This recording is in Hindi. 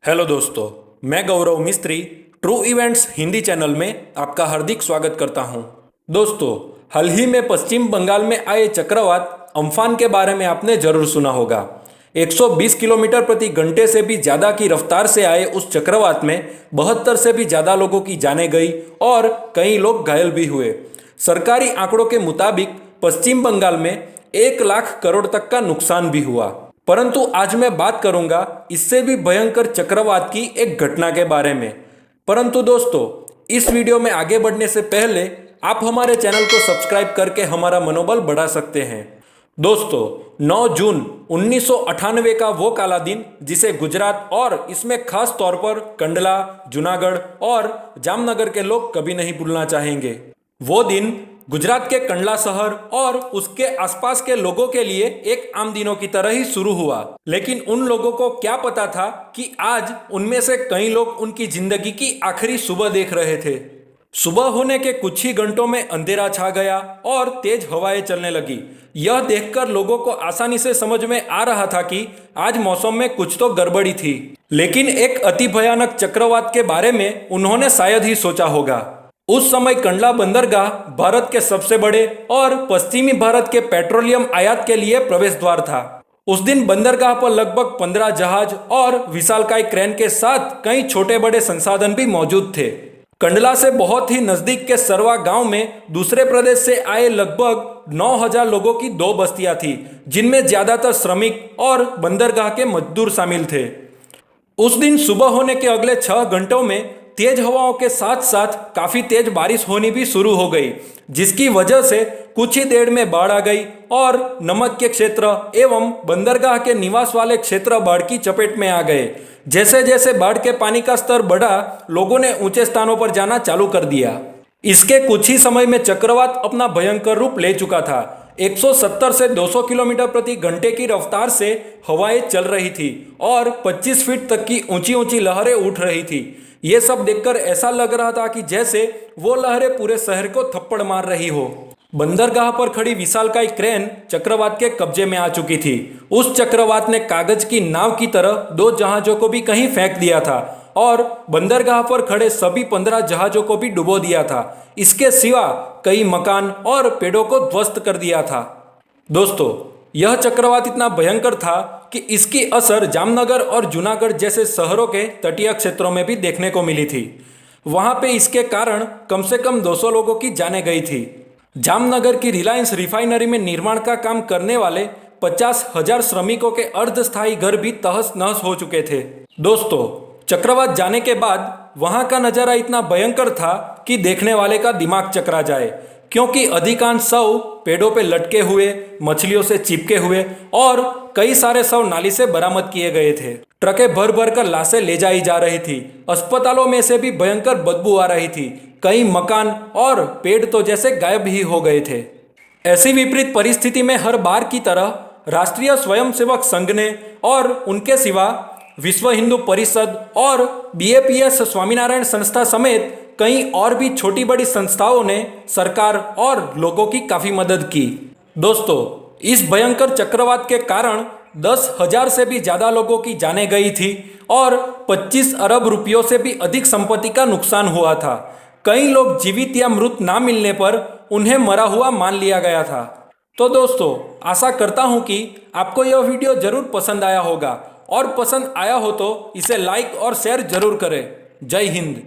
हेलो दोस्तों, मैं गौरव मिस्त्री ट्रू इवेंट्स हिंदी चैनल में आपका हार्दिक स्वागत करता हूं। दोस्तों, हाल ही में पश्चिम बंगाल में आए चक्रवात अम्फान के बारे में आपने जरूर सुना होगा। 120 किलोमीटर प्रति घंटे से भी ज़्यादा की रफ्तार से आए उस चक्रवात में 72 से भी ज़्यादा लोगों की जानें गई और कई लोग घायल भी हुए। सरकारी आंकड़ों के मुताबिक पश्चिम बंगाल में 1 लाख करोड़ तक का नुकसान भी हुआ। परंतु आज मैं बात करूंगा इससे भी भयंकर चक्रवात की एक घटना के बारे में। परंतु दोस्तों, इस वीडियो में आगे बढ़ने से पहले आप हमारे चैनल को सब्सक्राइब करके हमारा मनोबल बढ़ा सकते हैं। दोस्तों, 9 जून 1998 का वो काला दिन जिसे गुजरात और इसमें खास तौर पर कंडला, जूनागढ़ और जामनगर के लोग कभी नहीं भूलना चाहेंगे। वो दिन गुजरात के कंडला शहर और उसके आसपास के लोगों के लिए एक आम दिनों की तरह ही शुरू हुआ, लेकिन उन लोगों को क्या पता था कि आज उनमें से कई लोग उनकी जिंदगी की आखिरी सुबह देख रहे थे। सुबह होने के कुछ ही घंटों में अंधेरा छा गया और तेज हवाएं चलने लगी। यह देखकर लोगों को आसानी से समझ में आ रहा था कि आज मौसम में कुछ तो गड़बड़ी थी, लेकिन एक अति भयानक चक्रवात के बारे में उन्होंने शायद ही सोचा होगा। उस समय कंडला बंदरगाह भारत के सबसे बड़े और पश्चिमी भारत के पेट्रोलियम आयात के लिए प्रवेश द्वार था। उस दिन बंदरगाह पर लगभग 15 जहाज और विशालकाय क्रेन के साथ कई छोटे बड़े संसाधन भी मौजूद थे। कंडला से बहुत ही नजदीक के सरवा गांव में दूसरे प्रदेश से आए लगभग 9000 लोगों की 2 बस्तियां थी, जिनमें ज्यादातर श्रमिक और बंदरगाह के मजदूर शामिल थे। उस दिन सुबह होने के अगले 6 घंटों में तेज हवाओं के साथ साथ काफी तेज बारिश होनी भी शुरू हो गई, जिसकी वजह से कुछ ही देर में बाढ़ आ गई और नमक के क्षेत्र एवं बंदरगाह के निवास वाले क्षेत्र बाढ़ की चपेट में आ गए। जैसे जैसे बाढ़ के पानी का स्तर बढ़ा, लोगों ने ऊंचे स्थानों पर जाना चालू कर दिया। इसके कुछ ही समय में चक्रवात अपना भयंकर रूप ले चुका था। 170 से 200 किलोमीटर प्रति घंटे की रफ्तार से हवाएं चल रही थी और 25 फीट तक की ऊंची ऊंची लहरें उठ रही थी। ये सब देखकर ऐसा लग रहा था कि जैसे वो लहरें पूरे शहर को थप्पड़ मार रही हो। बंदरगाह पर खड़ी विशालकाय क्रेन चक्रवात के कब्जे में आ चुकी थी। उस चक्रवात ने कागज की नाव की तरह 2 जहाजों को भी कहीं फेंक दिया था और बंदरगाह पर खड़े सभी 15 जहाजों को भी डुबो दिया था। इसके सिवा कई मकान और पेड़ों को ध्वस्त कर दिया था। दोस्तों, यह चक्रवात इतना भयंकर था कि इसकी असर जामनगर और जूनागढ़ जैसे शहरों के तटीय क्षेत्रों में भी देखने को मिली थी। वहां पे इसके कारण कम से कम 200 लोगों की जानें गई थी। जामनगर की रिलायंस रिफाइनरी में निर्माण का काम करने वाले 50,000 श्रमिकों के अर्धस्थायी घर भी तहस नहस हो चुके थे। दोस्तों, चक्रवात जाने के बाद वहां का नजारा इतना भयंकर था कि देखने वाले का दिमाग चकरा जाए, क्योंकि अधिकांश शव पेड़ों पे लटके हुए, मछलियों से चिपके हुए और कई सारे शव नाली से बरामद किए गए थे। ट्रकें भर भर कर लाशें ले जाई जा रही थी। अस्पतालों में से भी भयंकर बदबू आ रही थी। कई मकान और पेड़ तो जैसे गायब ही हो गए थे। ऐसी विपरीत परिस्थिति में हर बार की तरह राष्ट्रीय स्वयंसेवक संघ ने और उनके सिवा विश्व हिंदू परिषद और BAPS स्वामीनारायण संस्था समेत कई और भी छोटी बड़ी संस्थाओं ने सरकार और लोगों की काफी मदद की। दोस्तों, इस भयंकर चक्रवात के कारण 10,000 से भी ज्यादा लोगों की जानें गई थी और 25 अरब रुपयों से भी अधिक संपत्ति का नुकसान हुआ था। कई लोग जीवित या मृत ना मिलने पर उन्हें मरा हुआ मान लिया गया था। तो दोस्तों, आशा करता हूं कि आपको यह वीडियो जरूर पसंद आया होगा और पसंद आया हो तो इसे लाइक और शेयर जरूर करें। जय हिंद।